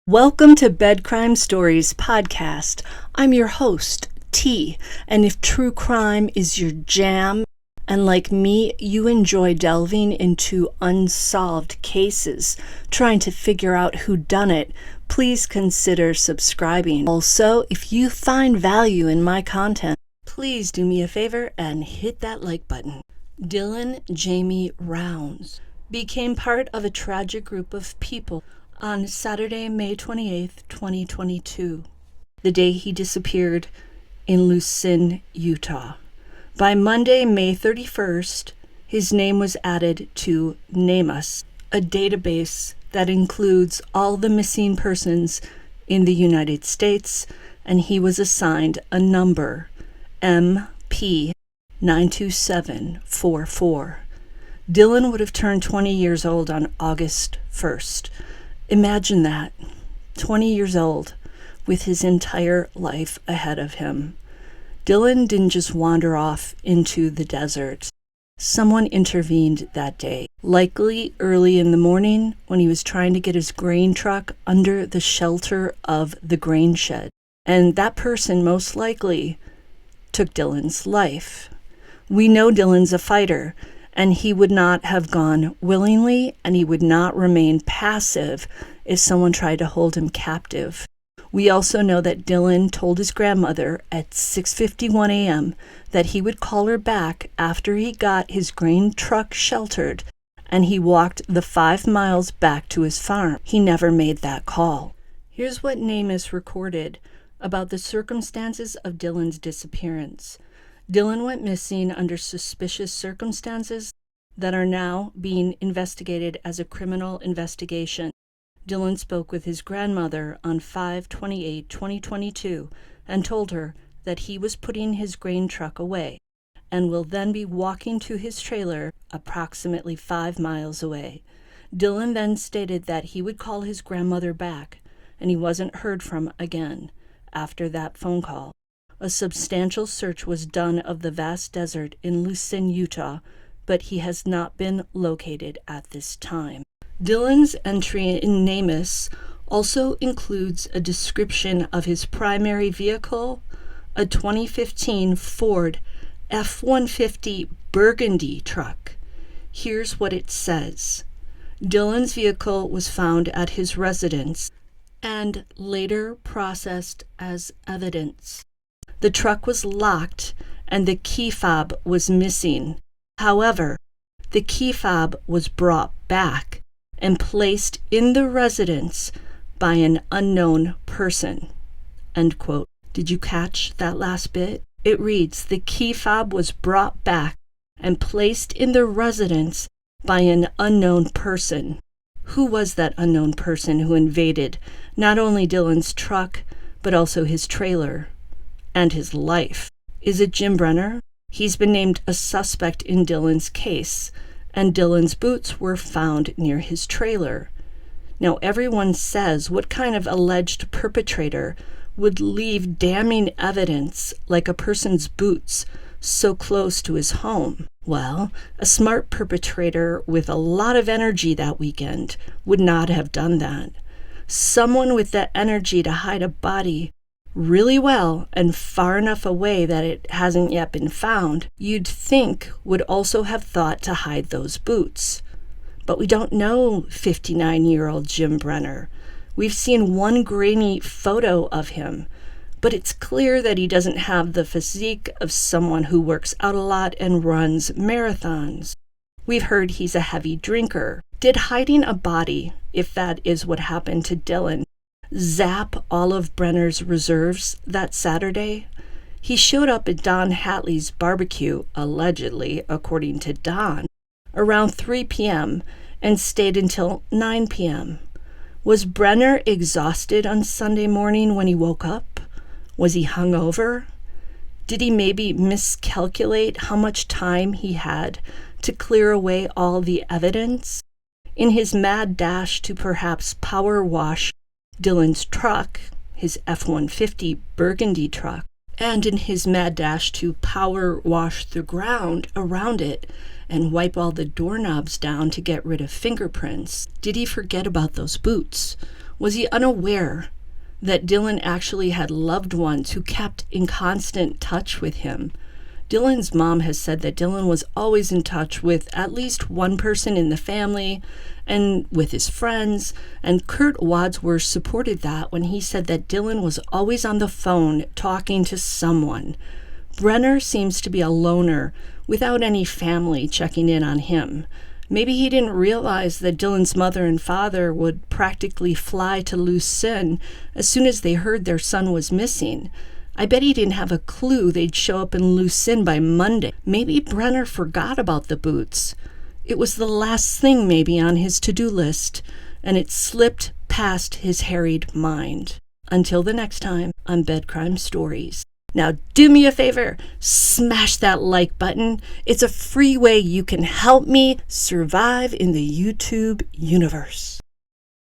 Welcome to Bed Crime Stories podcast. I'm your host, T, and if true crime is your jam, and like me, you enjoy delving into unsolved cases, trying to figure out who done it, please consider subscribing. Also, if you find value in my content, please do me a favor and hit that like button. Dylan Jamie Rounds became part of a tragic group of people on Saturday, May 28th, 2022, the day he disappeared in Lucin, Utah. By Monday, May 31st, his name was added to NamUs, a database that includes all the missing persons in the United States, and he was assigned a number, MP92744. Dylan would have turned 20 years old on August 1st. Imagine that, 20 years old, with his entire life ahead of him. Dylan didn't just wander off into the desert. Someone intervened that day, likely early in the morning when he was trying to get his grain truck under the shelter of the grain shed. And that person most likely took Dylan's life. We know Dylan's a fighter, and he would not have gone willingly, and he would not remain passive if someone tried to hold him captive. We also know that Dylan told his grandmother at 6:51 a.m. that he would call her back after he got his grain truck sheltered, and he walked the 5 miles back to his farm. He never made that call. Here's what NamUs recorded about the circumstances of Dylan's disappearance. Dylan went missing under suspicious circumstances that are now being investigated as a criminal investigation. Dylan spoke with his grandmother on 5/28/2022 and told her that he was putting his grain truck away and will then be walking to his trailer approximately 5 miles away. Dylan then stated that he would call his grandmother back, and he wasn't heard from again after that phone call. A substantial search was done of the vast desert in Lucin, Utah, but he has not been located at this time. Dylan's entry in NamUs also includes a description of his primary vehicle, a 2015 Ford F-150 Burgundy truck. Here's what it says. Dylan's vehicle was found at his residence and later processed as evidence. The truck was locked and the key fob was missing. However, the key fob was brought back and placed in the residence by an unknown person. End quote. Did you catch that last bit? It reads, the key fob was brought back and placed in the residence by an unknown person. Who was that unknown person who invaded not only Dylan's truck, but also his trailer and his life? Is it Jim Brenner? He's been named a suspect in Dylan's case, and Dylan's boots were found near his trailer. Now, everyone says, what kind of alleged perpetrator would leave damning evidence like a person's boots so close to his home? Well, a smart perpetrator with a lot of energy that weekend would not have done that. Someone with that energy to hide a body really well and far enough away that it hasn't yet been found, you'd think would also have thought to hide those boots. But we don't know 59-year-old Jim Brenner. We've seen one grainy photo of him, but it's clear that he doesn't have the physique of someone who works out a lot and runs marathons. We've heard he's a heavy drinker. Did hiding a body, if that is what happened to Dylan, zap all of Brenner's reserves that Saturday? He showed up at Don Hatley's barbecue, allegedly, according to Don, around 3 p.m. and stayed until 9 p.m. Was Brenner exhausted on Sunday morning when he woke up? Was he hungover? Did he maybe miscalculate how much time he had to clear away all the evidence? In his mad dash to perhaps power wash Dylan's truck, his F-150 Burgundy truck, and in his mad dash to power wash the ground around it and wipe all the doorknobs down to get rid of fingerprints, did he forget about those boots? Was he unaware that Dylan actually had loved ones who kept in constant touch with him? Dylan's mom has said that Dylan was always in touch with at least one person in the family and with his friends, and Kurt Wadsworth supported that when he said that Dylan was always on the phone talking to someone. Brenner seems to be a loner without any family checking in on him. Maybe he didn't realize that Dylan's mother and father would practically fly to Lucerne as soon as they heard their son was missing. I bet he didn't have a clue they'd show up in Lucerne by Monday. Maybe Brenner forgot about the boots. It was the last thing maybe on his to-do list, and it slipped past his harried mind. Until the next time on Bed Crime Stories. Now do me a favor, smash that like button. It's a free way you can help me survive in the YouTube universe.